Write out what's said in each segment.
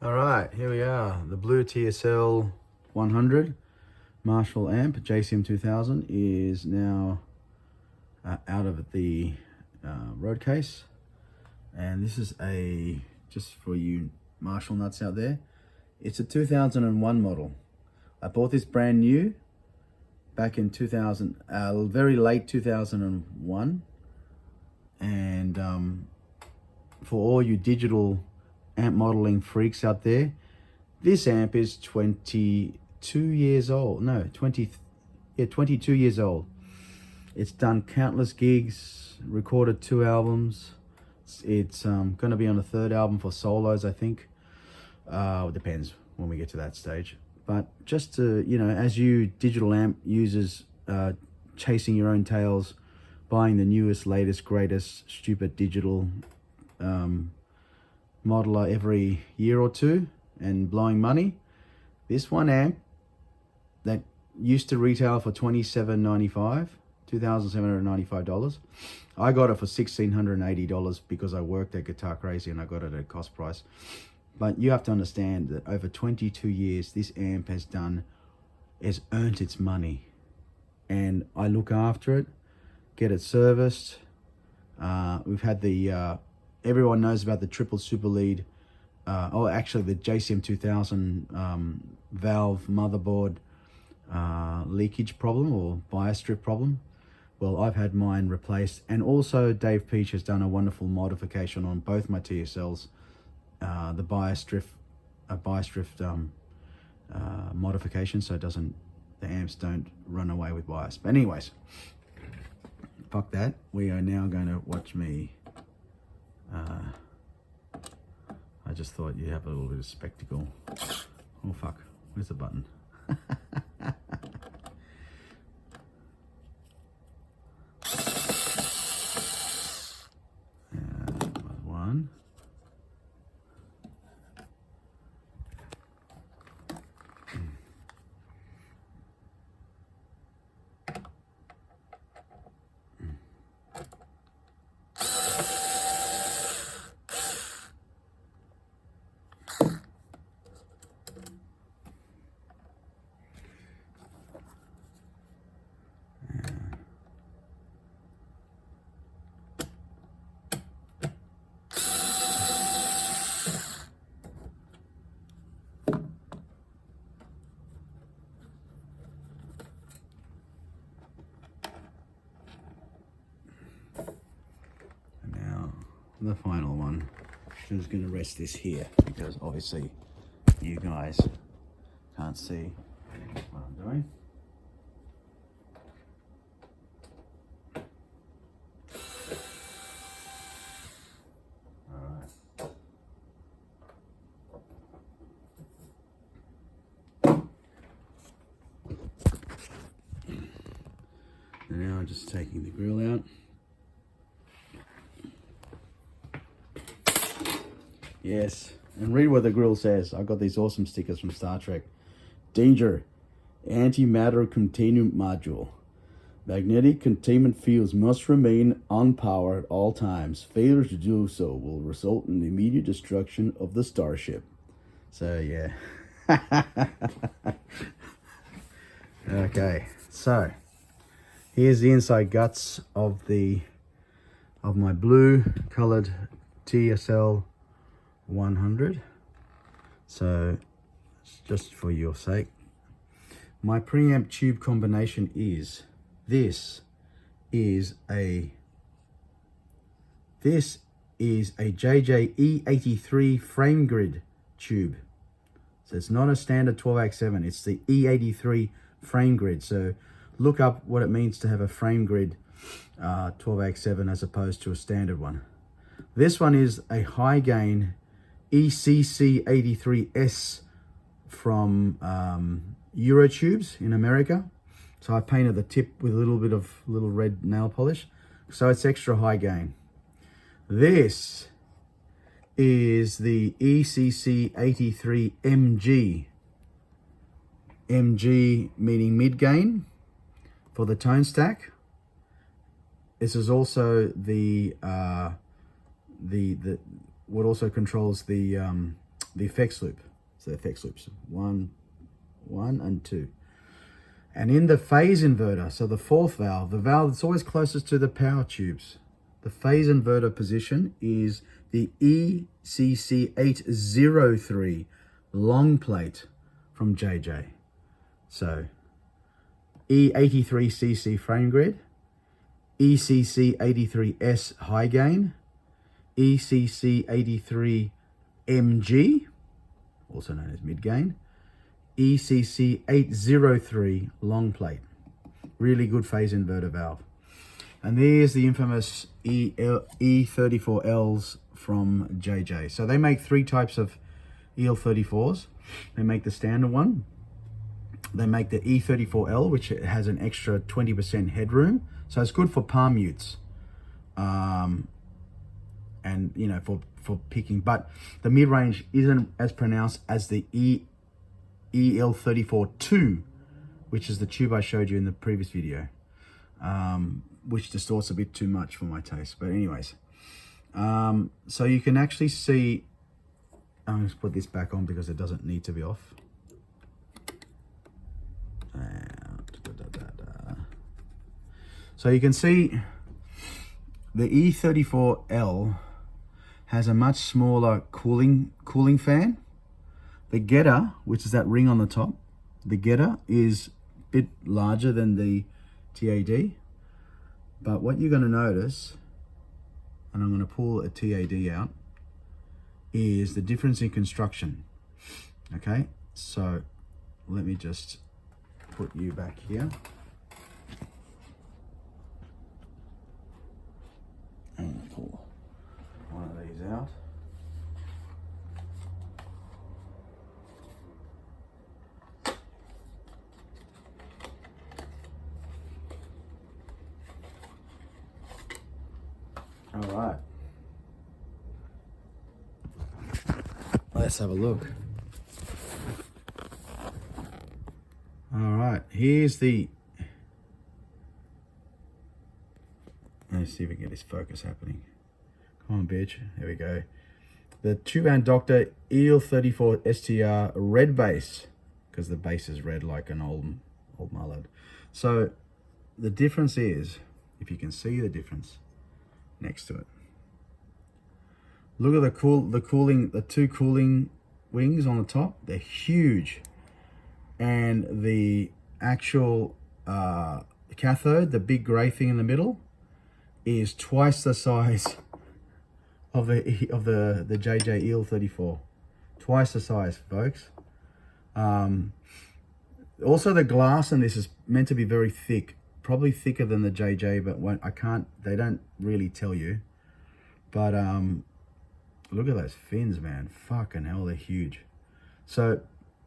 All right, here we are. The blue TSL 100 Marshall amp JCM 2000 is now out of the road case, and this is just for you Marshall nuts out there, it's a 2001 model. I bought this brand new back in 2000, very late 2001, and for all you digital amp modeling freaks out there, this amp is 22 years old. No, 22 years old. It's done countless gigs, recorded 2 albums. It's going to be on the 3rd album for solos, I think. It depends when we get to that stage. But just to, as you digital amp users chasing your own tails, buying the newest, latest, greatest, stupid digital modeler every year or two and blowing money, this one amp that used to retail for $2,795, I got it for $1,680 because I worked at Guitar Crazy and I got it at cost price. But you have to understand that over 22 years this amp has earned its money, and I look after it, get it serviced. We've had the everyone knows about the triple super lead, actually the JCM 2000 valve motherboard leakage problem or bias drift problem. Well, I've had mine replaced, and also Dave Peach has done a wonderful modification on both my TSLs, the bias drift modification, so the amps don't run away with bias. But anyways, fuck that. We are now going to watch me. I just thought you'd have a little bit of spectacle. Oh fuck, where's the button? One. The final one. I'm just going to rest this here because obviously you guys can't see what I'm doing. Alright. And now I'm just taking the grill out. Yes, and read what the grill says. I got these awesome stickers from Star Trek. Danger, antimatter containment module. Magnetic containment fields must remain on power at all times. Failure to do so will result in the immediate destruction of the starship. So yeah. Okay, so here's the inside guts of my blue colored TSL 100. So just for your sake, my preamp tube combination is this is a JJ E34L frame grid tube. So it's not a standard 12X7, it's the E34L frame grid. So look up what it means to have a frame grid 12X7 as opposed to a standard one. This one is a high gain ECC83S from Eurotubes in America. So I painted the tip with a little bit of little red nail polish, so it's extra high gain. This is the ECC83MG. MG meaning mid gain for the tone stack. This is also the what also controls the the effects loop. So effects loops, 1, 1 and 2. And in the phase inverter, so the fourth valve, the valve that's always closest to the power tubes, the phase inverter position is the ECC803 long plate from JJ. So E83cc frame grid, ECC83S high gain, ECC83MG, also known as mid gain, ECC803 long plate. Really good phase inverter valve. And there's the infamous E34Ls from JJ. So they make 3 types of EL34s. They make the standard one. They make the E34L, which has an extra 20% headroom. So it's good for palm mutes. And, you know, for picking. But the mid-range isn't as pronounced as the EL34-2, which is the tube I showed you in the previous video, which distorts a bit too much for my taste. But anyways, so you can actually see, I'm just put this back on because it doesn't need to be off. So you can see the E34L has a much smaller cooling fan. The getter, which is that ring on the top, the getter is a bit larger than the TAD. But what you're going to notice, and I'm going to pull a TAD out, is the difference in construction. Okay, so let me just put you back here. And pull one of these out. All right. Let's have a look. All right, here's the, let's see if we can get this focus happening. Come on, bitch. There we go. The 2-band Doctor EL34 STR red base, because the base is red like an old mallard. So the difference is, if you can see the difference next to it, look at the two cooling wings on the top. They're huge, and the actual cathode, the big gray thing in the middle, is twice the size of the JJ EL34. Twice the size, folks. Also, the glass in this is meant to be very thick, probably thicker than the JJ, but they don't really tell you. But look at those fins, man. Fucking hell, they're huge. So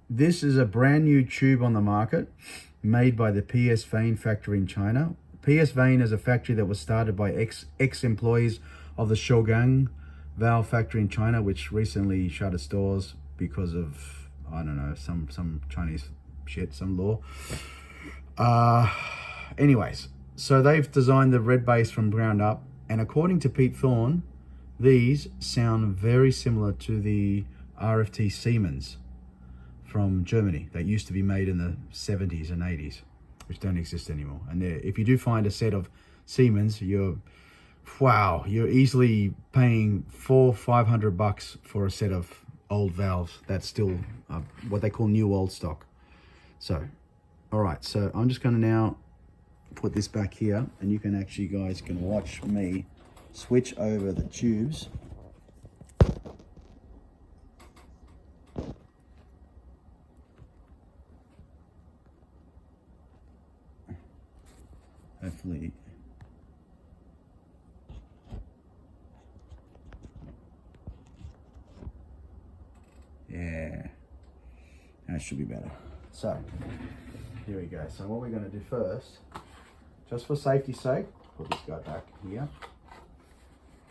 this is a brand new tube on the market, made by the PS Vane factory in China. PS Vane is a factory that was started by ex-employees of the Shogang valve factory in China, which recently shut its doors because of, I don't know, some Chinese shit, some law. Anyways, so they've designed the red base from ground up, and according to Pete Thorne, these sound very similar to the RFT Siemens from Germany that used to be made in the 70s and 80s, which don't exist anymore. And if you do find a set of Siemens, you're easily paying $400-500 for a set of old valves that's still what they call new old stock. So, all right, so I'm just going to now put this back here, and you guys can watch me switch over the tubes. Hopefully. Yeah, that should be better. So, here we go. So what we're going to do first, just for safety's sake, put this guy back here,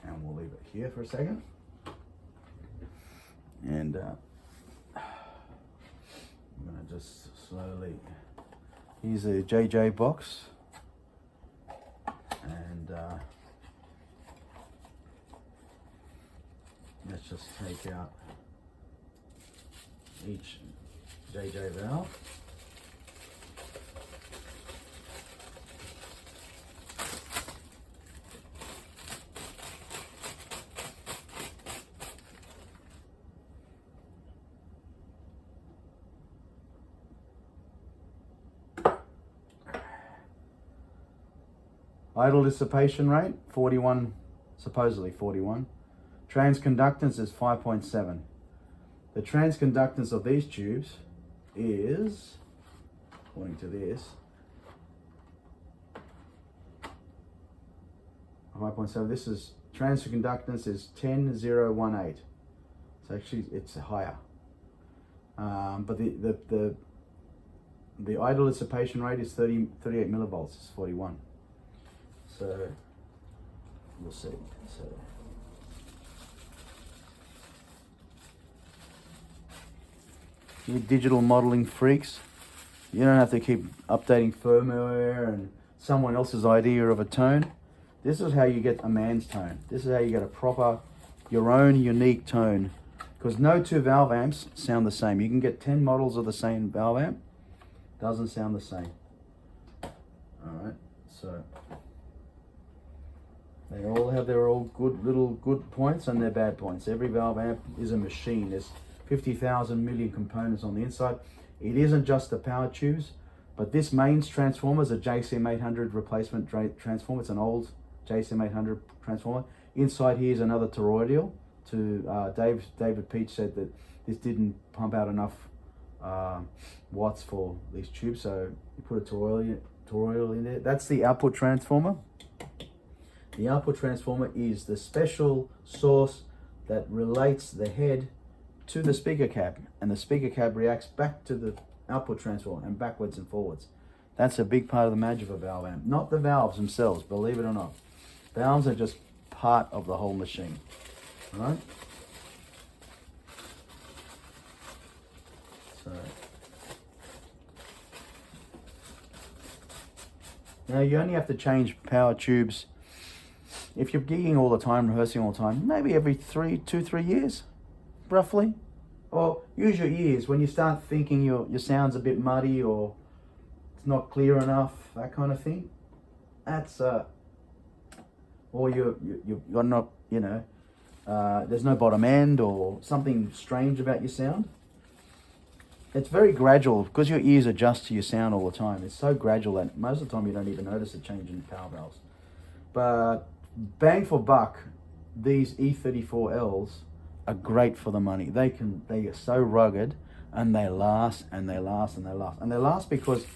and we'll leave it here for a second. And I'm going to just slowly, here's a JJ box, and let's just take out each JJ valve. Idle dissipation rate, 41, supposedly 41. Transconductance is 5.7. The transconductance of these tubes is, according to this, 5.7. This is, transconductance is 10,018. So actually it's higher. But the idle dissipation rate is 38 millivolts, it's 41. So we'll see. So you digital modeling freaks, you don't have to keep updating firmware and someone else's idea of a tone. This is how you get a man's tone. This is how you get a proper, your own unique tone. Because no two valve amps sound the same. You can get 10 models of the same valve amp, doesn't sound the same. All right, so they all have their all good points and their bad points. Every valve amp is a machine. There's 50,000 million components on the inside. It isn't just the power tubes, but this mains transformer is a JCM800 replacement transformer. It's an old JCM800 transformer. Inside here is another toroidal. David Peach said that this didn't pump out enough watts for these tubes, so you put a toroidal in there. That's the output transformer. The output transformer is the special source that relates the head to the speaker cab, and the speaker cab reacts back to the output transformer and backwards and forwards. That's a big part of the magic of a valve amp. Not the valves themselves, believe it or not. Valves are just part of the whole machine. All right? So now you only have to change power tubes if you're gigging all the time, rehearsing all the time, maybe every 2, 3 years, roughly. Or use your ears when you start thinking your sound's a bit muddy or it's not clear enough, that kind of thing. That's or you're not, you know, there's no bottom end or something strange about your sound. It's very gradual because your ears adjust to your sound all the time. It's so gradual that most of the time you don't even notice a change in power valves. But bang for buck, these E34Ls are great for the money. They are so rugged, and they last and they last and they last. And they last because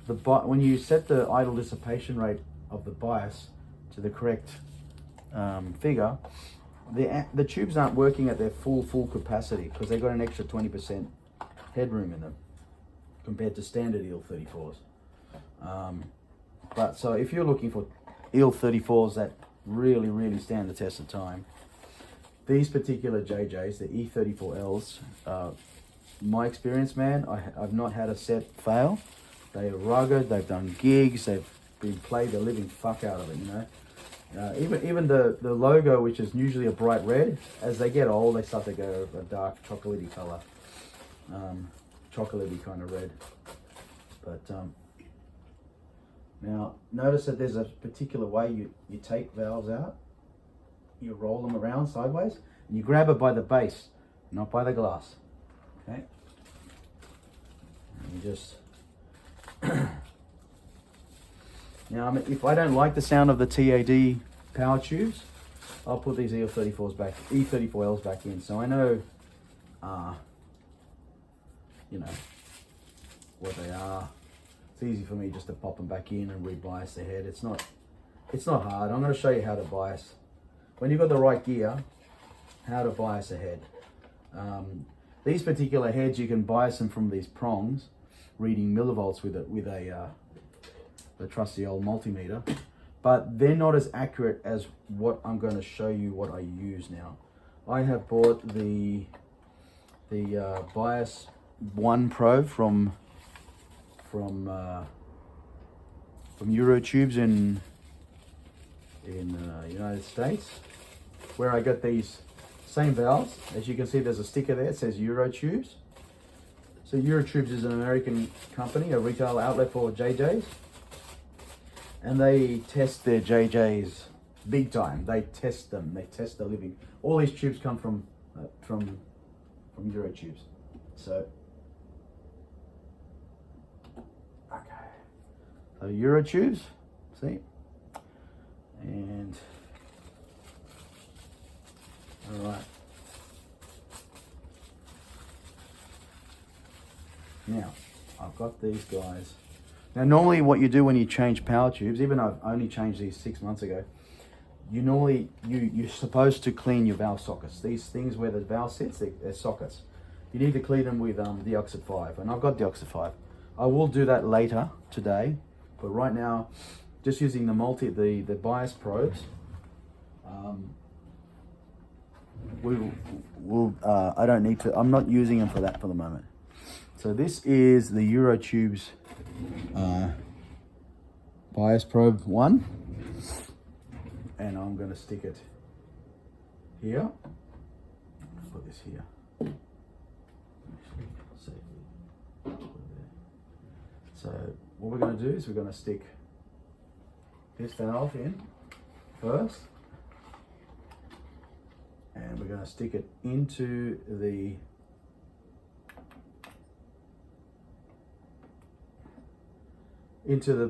when you set the idle dissipation rate of the bias to the correct figure, the tubes aren't working at their full capacity because they've got an extra 20% headroom in them compared to standard EL34s. But so if you're looking for EL34s that really stand the test of time, these particular JJs, the E34Ls, my experience, man, I've not had a set fail. They are rugged, they've done gigs, they've been played the living fuck out of it, you know. Even the logo, which is usually a bright red, as they get old, they start to go a dark chocolatey color, chocolatey kind of red. But now notice that there's a particular way you take valves out. You roll them around sideways, and you grab it by the base, not by the glass. Okay. And you just now, I mean, if I don't like the sound of the TAD power tubes, I'll put these E34Ls back in. So I know, you know, what they are. It's easy for me just to pop them back in and rebias the head. It's not hard. I'm going to show you how to bias. When you've got the right gear, how to bias a head. These particular heads, you can bias them from these prongs, reading millivolts with the trusty old multimeter, but they're not as accurate as what I'm going to show you what I use now. I have bought the Bias One Pro from Eurotubes in United States, where I got these same valves. As you can see, there's a sticker there, it says Eurotubes. So Eurotubes is an American company, a retail outlet for JJs. And they test their JJs big time. They test them. They test the living. All these tubes come from Eurotubes. So, okay. So Eurotubes, see? And, all right. Now, I've got these guys. Now, normally what you do when you change power tubes, even though I've only changed these 6 months ago, you normally, you're supposed to clean your valve sockets. These things where the valve sits, they're sockets. You need to clean them with Deoxit 5, and I've got Deoxit 5. I will do that later today, but right now, just using the bias probes, I don't need to, I'm not using them for that for the moment. So this is the Eurotubes Bias Probe 1, and I'm going to stick it here. Put this here. So what we're going to do is we're going to stick this valve in first, and we're going to stick it into the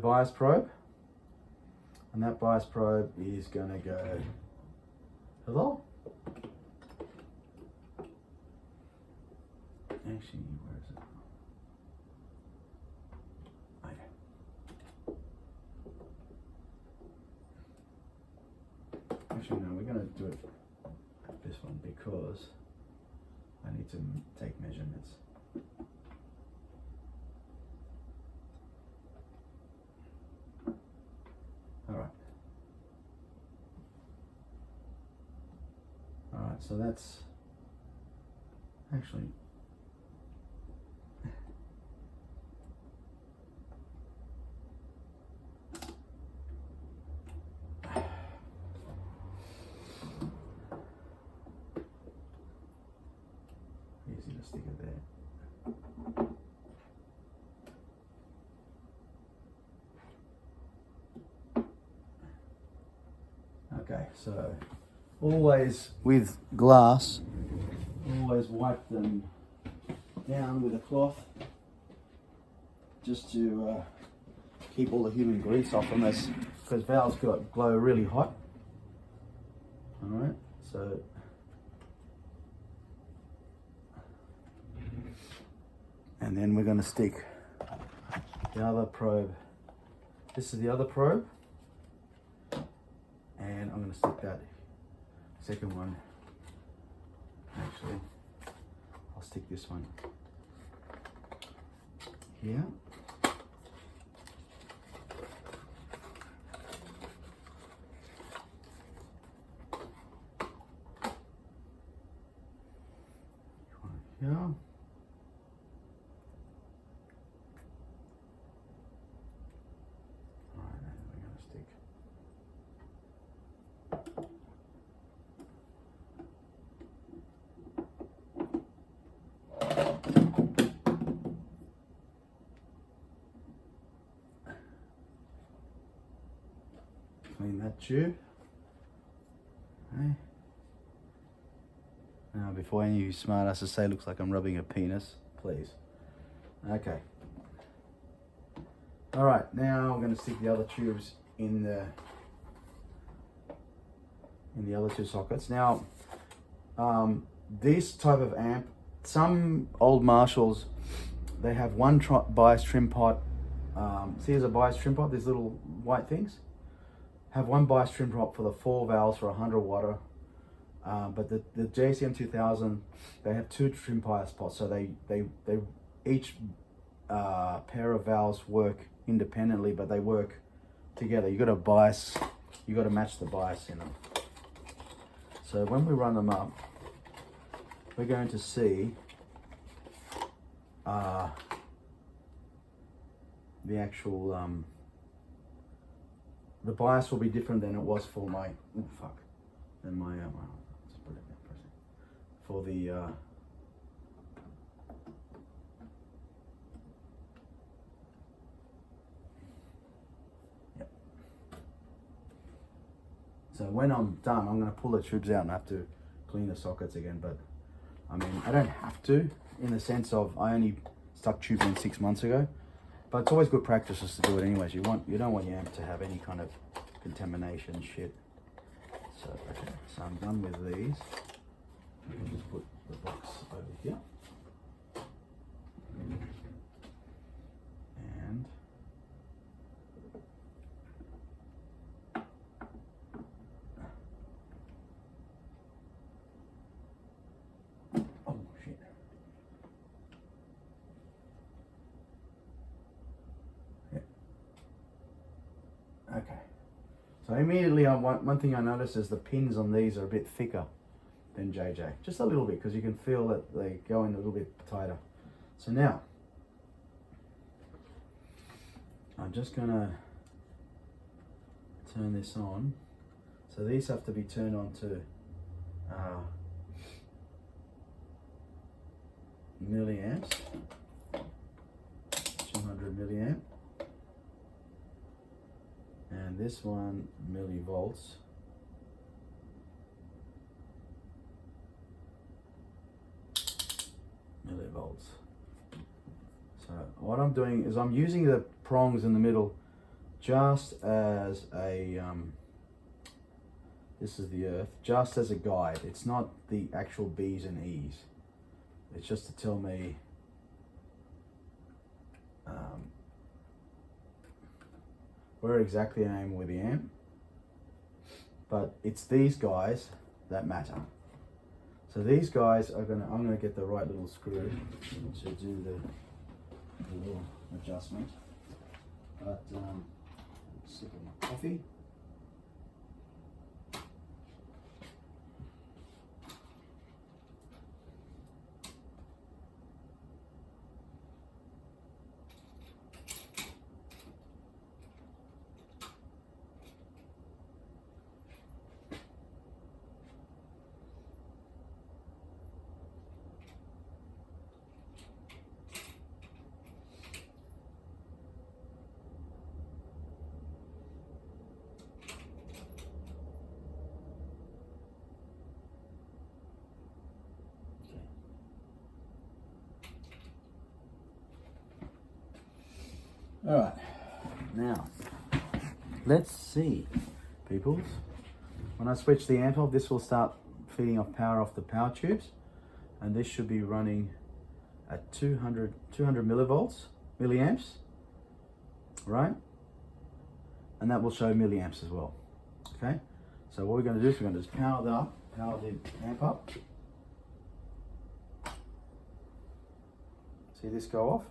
bias probe, and that bias probe is going to go, hello? Actually, where is it? Okay. Actually, no, we're going to do it this one because I need to take measurements. Alright, so that's actually easy to stick it there. Okay, so always with glass, always wipe them down with a cloth just to keep all the human grease off them, because valves glow really hot. Alright, so and then we're going to stick the other probe. This is the other probe, and I'm going to stick that second one. Actually, I'll stick this one here. Here. Alright, and we're going to stick clean that tube. Okay. Now, before any of you smartasses say looks like I'm rubbing a penis, please. Okay. Alright, now I'm going to stick the other tubes in the other two sockets. Now, this type of amp, some old Marshalls, they have one bias trim pot. See, there's a bias trim pot, these little white things. Have one bias trim pot for the 4 valves for 100 watt. But the JCM 2000, they have 2 trim bias pots, so they each pair of valves work independently, but they work together. You got to bias, you got to match the bias in them. So when we run them up, we're going to see the actual the bias will be different than it was for my than my well, let's put it down for a second. For the So when I'm done, I'm going to pull the tubes out and have to clean the sockets again. But I mean, I don't have to, in the sense of I only stuck tubes in 6 months ago. But it's always good practice just to do it anyways. You don't want your amp to have any kind of contamination shit. So okay, so I'm done with these. I'll just put the box over here. And oh shit. Yeah. Okay. So immediately, one thing I noticed is the pins on these are a bit thicker than JJ. Just a little bit, because you can feel that they go in a little bit tighter. So now, I'm just going to turn this on. So these have to be turned on to milliamps, 200 milliamp. And this one millivolts. Millivolts. So what I'm doing is I'm using the prongs in the middle just as a this is the earth, just as a guide. It's not the actual B's and E's. It's just to tell me where exactly I am with the amp. But it's these guys that matter. So these guys are I'm gonna get the right little screw to do the little adjustment. But sip of my coffee. All right, now let's see, peoples. When I switch the amp off, this will start feeding off power off the power tubes, and this should be running at 200 milliamps, right? And that will show milliamps as well. Okay, so what we're going to do is we're going to just power the amp up. See this go off?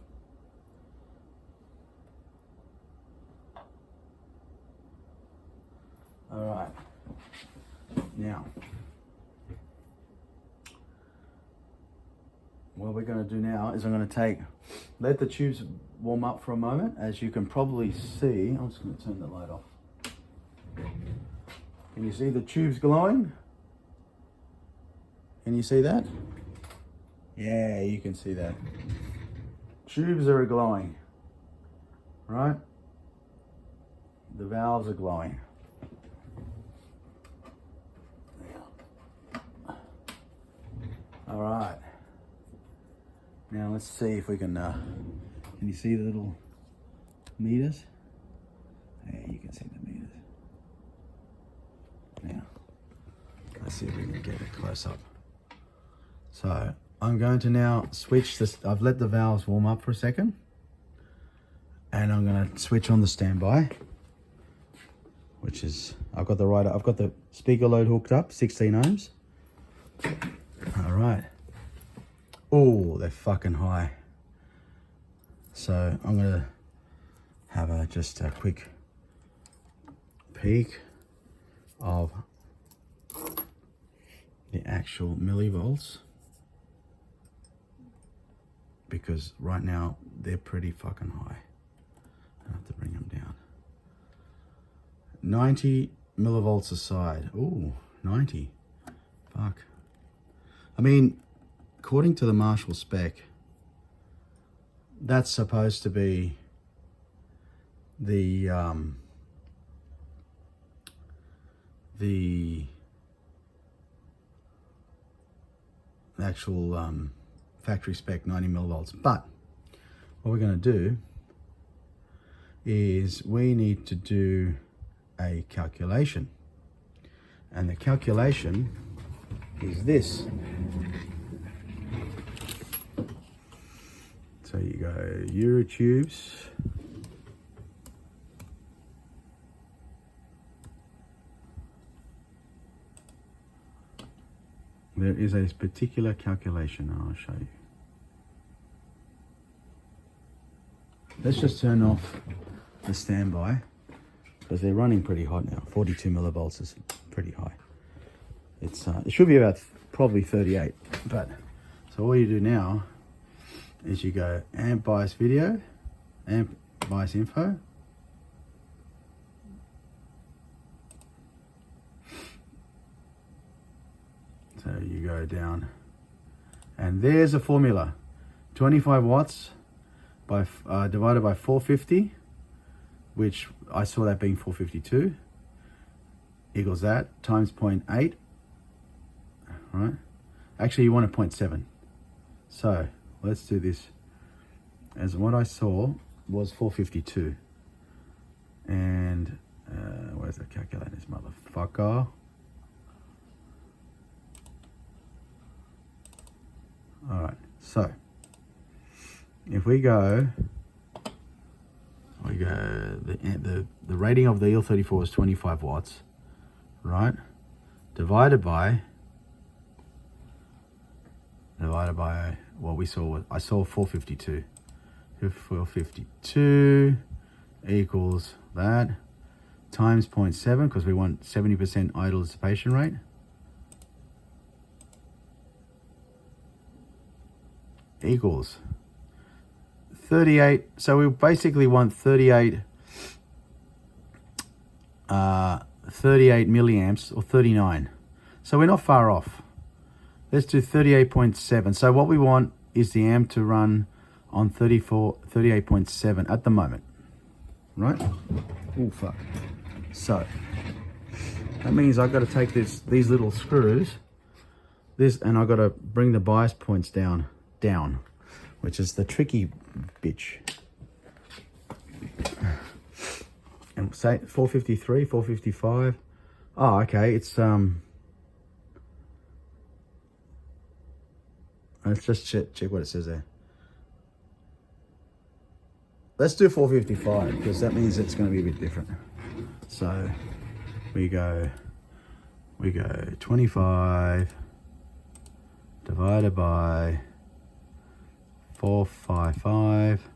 All right, now what we're going to do now is I'm going to let the tubes warm up for a moment. As you can probably see, I'm just going to turn the light off. Can you see the tubes glowing? Can you see that? Yeah, you can see that. Tubes are glowing, right? The valves are glowing. All right. Now let's see if we can you see the little meters? Yeah, you can see the meters. Now, let's see if we can get it close up. So I'm going to now switch this. I've let the valves warm up for a second, and I'm going to switch on the standby, which is I've got the speaker load hooked up, 16 ohms. All right. Oh, they're fucking high. So I'm gonna have just a quick peek of the actual millivolts, because right now they're pretty fucking high. I have to bring them down. 90 millivolts a side. Ooh, 90. Fuck. I mean, according to the Marshall spec, that's supposed to be the actual factory spec 90 millivolts. But what we're going to do is we need to do a calculation, and the calculation is this. So you go Eurotubes, there is a particular calculation, and I'll show you. Let's just turn off the standby because they're running pretty hot now. 42 millivolts is pretty high. It should be about probably 38, but so all you do now is you go amp bias video, amp bias info, so you go down, and there's a formula: 25 watts by divided by 450, which I saw that being 452, equals that, times 0.8, right? Actually, you want a 0.7. So let's do this. As what I saw was 452. And where's the calculator, this motherfucker? All right, so if we go, the rating of the EL34 is 25 watts, right? Divided by what we saw, I saw 452. 452 equals that, times 0.7, because we want 70% idle dissipation rate. Equals 38. So we basically want 38 milliamps, or 39. So we're not far off. Let's do 38.7. So what we want is the amp to run on 38.7 at the moment, right? Oh fuck. So that means I've got to take these little screws, and I've got to bring the bias points down, which is the tricky bitch. And say 453, 455. Oh, okay, it's let's just check what it says there. Let's do 455 because that means it's going to be a bit different. So we go 25 divided by 455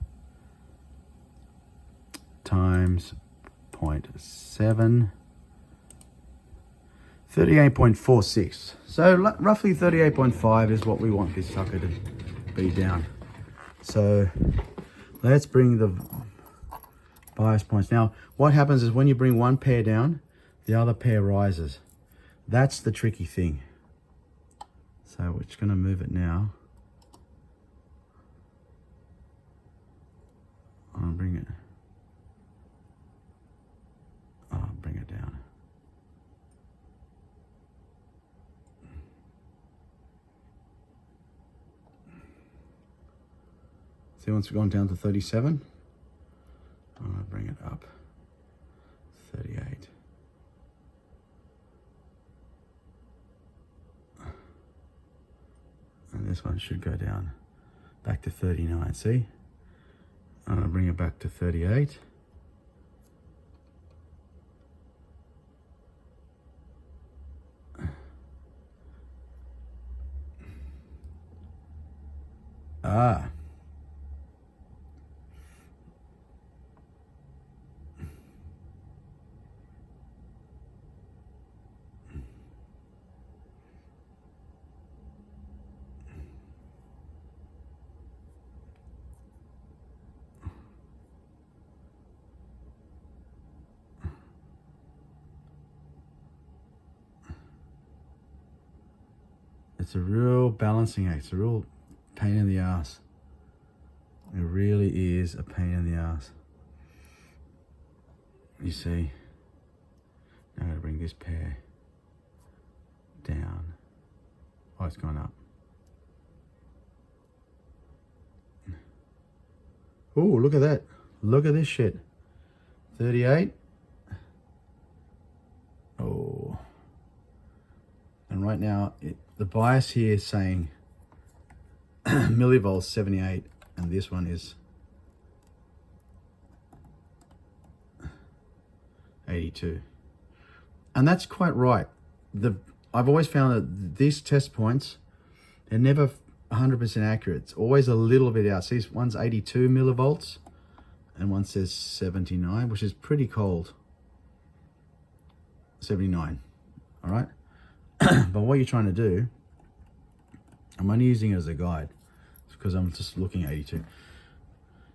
times 0.7, 38.46. So roughly 38.5 is what we want this sucker to be down. So let's bring the bias points. Now, what happens is when you bring one pair down, the other pair rises. That's the tricky thing. So we're just going to move it now. I'll bring it. I'll bring it down. See, once we've gone down to 37, I'm going to bring it up. 38. And this one should go down back to 39. See? I'm going to bring it back to 38. Ah. It's a real balancing act. It's a real pain in the ass. It really is a pain in the ass. You see, now I'm going to bring this pair down. Oh, it's gone up. Oh, look at that. Look at this shit. 38. Oh. And right now, the bias here is saying millivolts 78, and this one is 82. And that's quite right. I've always found that these test points, they're never 100% accurate. It's always a little bit out. See, one's 82 millivolts and one says 79, which is pretty cold. 79, all right? But what you're trying to do, I'm only using it as a guide because I'm just looking at 82.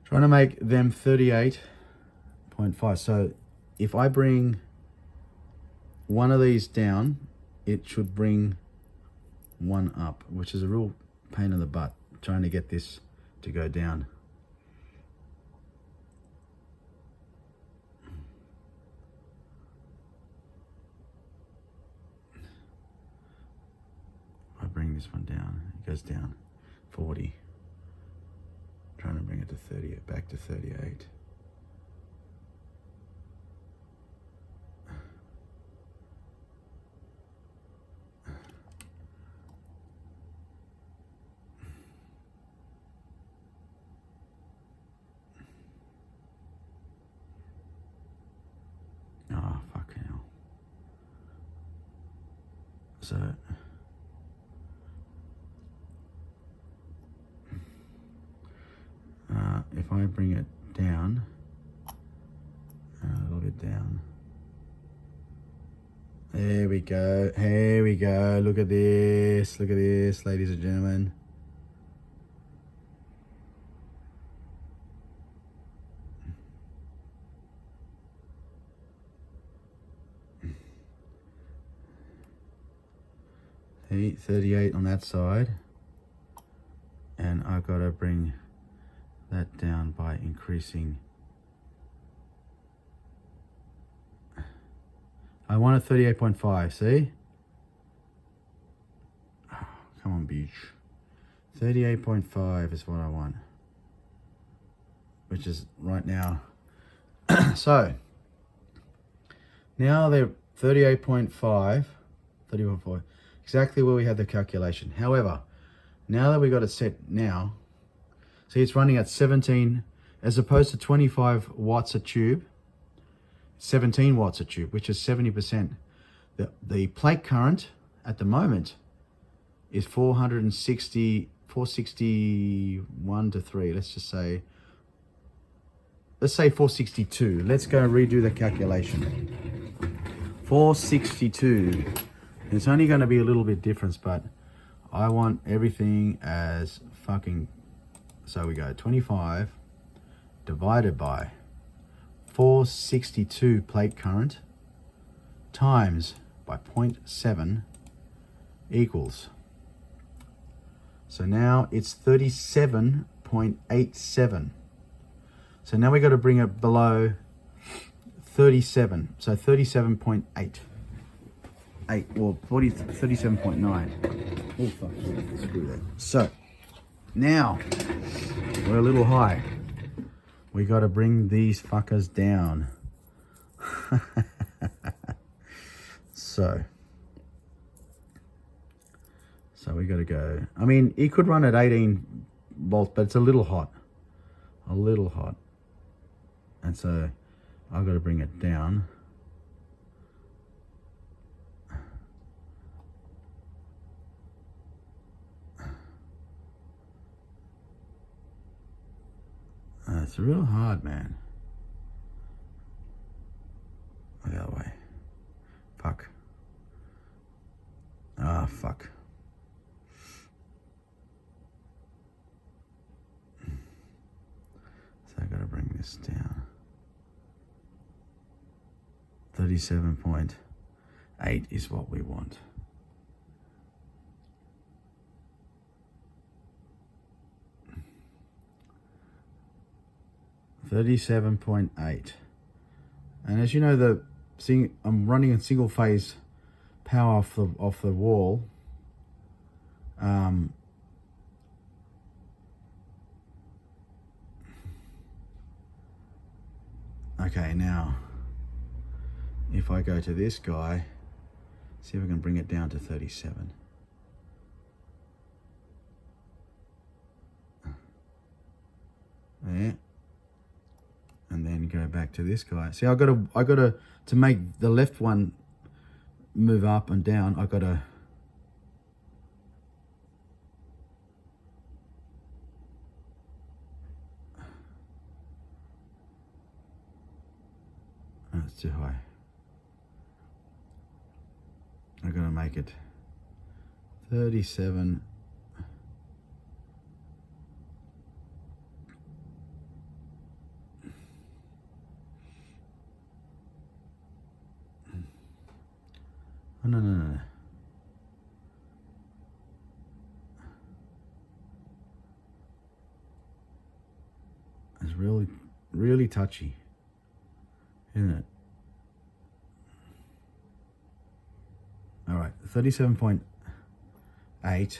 Trying to make them 38.5. So if I bring one of these down, it should bring one up, which is a real pain in the butt, trying to get this to go down. I bring this one down, it goes down 40. Trying to bring it to 30, back to 38. Oh, fuck hell. So if I bring it down, a little bit down. There we go. Here we go. Look at this. Look at this, ladies and gentlemen. See, 38 on that side. And I've got to bring that down by increasing. I want a 38.5, see? Oh, come on, beach. 38.5 is what I want. Which is right now. So, now they're 38.5, 30.5, exactly where we had the calculation. However, now that we got it set now, see, it's running at 17, as opposed to 25 watts a tube, 17 watts a tube, which is 70%. The plate current at the moment is 461 to 3. Let's say 462. Let's go and redo the calculation. 462. It's only going to be a little bit difference, but I want everything as fucking. So we go 25 divided by 462 plate current times by 0.7 equals. So now it's 37.87. So now we got to bring it below 37. So 37.8. 37.9. Oh fuck, screw that. So now we're a little high. We got to bring these fuckers down. So we got to go. I mean, it could run at 18 volts, but it's a little hot. A little hot. And so I've got to bring it down. It's real hard, man. The other way. Fuck. Ah, fuck. So I gotta bring this down. 37.8 is what we want. $37.8, and as you know, I'm running a single phase power off the wall, okay, now if I go to this guy, see if I can bring it down to 37. There. And then go back to this guy. See, I gotta to make the left one move up and down, I gotta that's too high. I gotta make it 37. Oh, no. It's really touchy, isn't it? All right, 37.8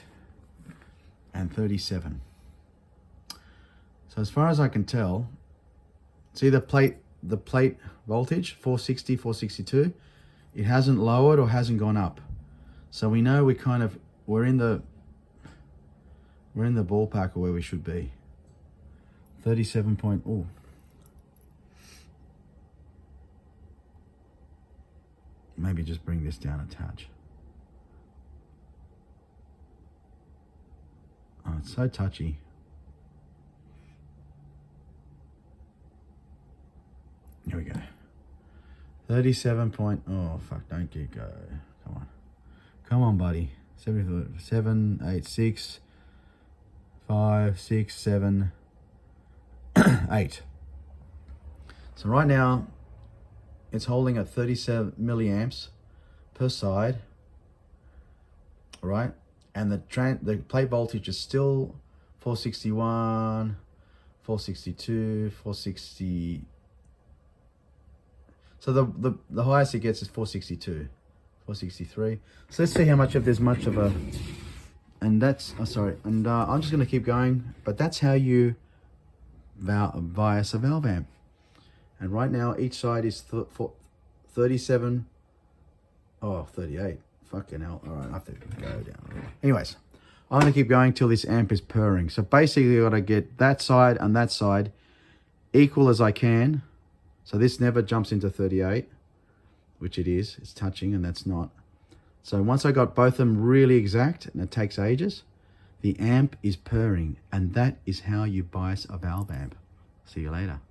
and 37. So as far as I can tell, see the plate voltage, 460, 462. It hasn't lowered or hasn't gone up. So we know we're in the ballpark of where we should be. 37 point, oh. Maybe just bring this down a touch. Oh, it's so touchy. Here we go. 37 point, oh fuck, don't get go. Come on, buddy. 7, 8, 6, 5, 6, 7, 8. So right now, it's holding at 37 milliamps per side, right? And the plate voltage is still 461, 462, 460. So the highest it gets is 462, 463. So let's see how much of there's much of a, and that's, I'm just gonna keep going, but that's how you bias a valve amp. And right now each side is 37, oh, 38, fucking hell. All right, I have to go down. Anyways, I'm gonna keep going till this amp is purring. So basically I gotta get that side and that side equal as I can. So this never jumps into 38, which it is. It's touching and that's not. So once I got both of them really exact, and it takes ages, the amp is purring, and that is how you bias a valve amp. See you later.